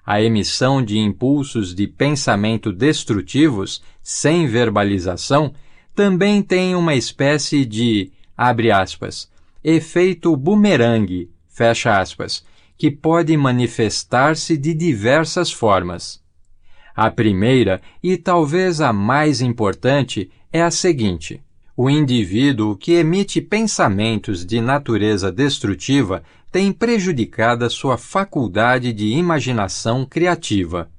A emissão de impulsos de pensamento destrutivos, sem verbalização, também tem uma espécie de, abre aspas, efeito bumerangue, fecha aspas, que pode manifestar-se de diversas formas. A primeira, e talvez a mais importante, é a seguinte: o indivíduo que emite pensamentos de natureza destrutiva tem prejudicado a sua faculdade de imaginação criativa.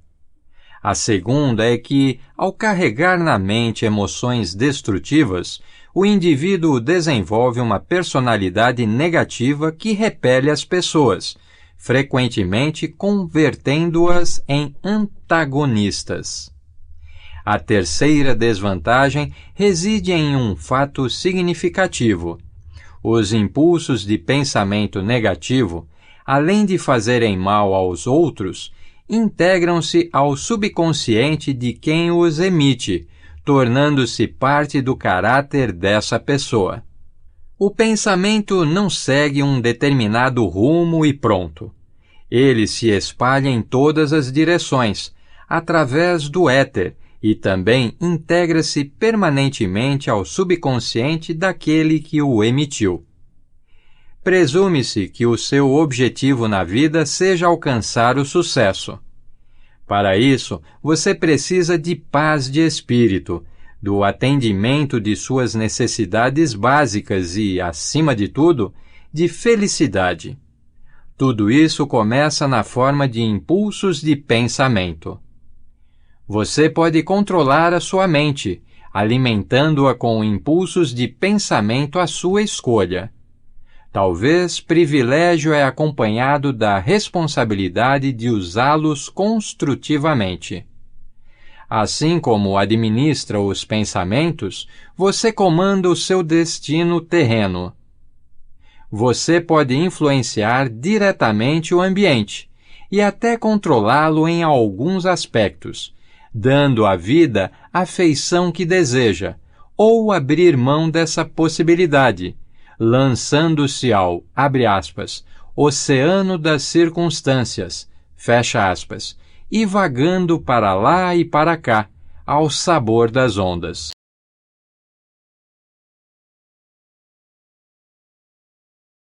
A segunda é que, ao carregar na mente emoções destrutivas, o indivíduo desenvolve uma personalidade negativa que repele as pessoas, frequentemente convertendo-as em antagonistas. A terceira desvantagem reside em um fato significativo. Os impulsos de pensamento negativo, além de fazerem mal aos outros, integram-se ao subconsciente de quem os emite, tornando-se parte do caráter dessa pessoa. O pensamento não segue um determinado rumo e pronto. Ele se espalha em todas as direções, através do éter, e também integra-se permanentemente ao subconsciente daquele que o emitiu. Presume-se que o seu objetivo na vida seja alcançar o sucesso. Para isso, você precisa de paz de espírito, do atendimento de suas necessidades básicas e, acima de tudo, de felicidade. Tudo isso começa na forma de impulsos de pensamento. Você pode controlar a sua mente, alimentando-a com impulsos de pensamento à sua escolha. Talvez privilégio é acompanhado da responsabilidade de usá-los construtivamente. Assim como administra os pensamentos, você comanda o seu destino terreno. Você pode influenciar diretamente o ambiente e até controlá-lo em alguns aspectos, dando à vida a feição que deseja, ou abrir mão dessa possibilidade, lançando-se ao, abre aspas, oceano das circunstâncias, fecha aspas, e vagando para lá e para cá, ao sabor das ondas.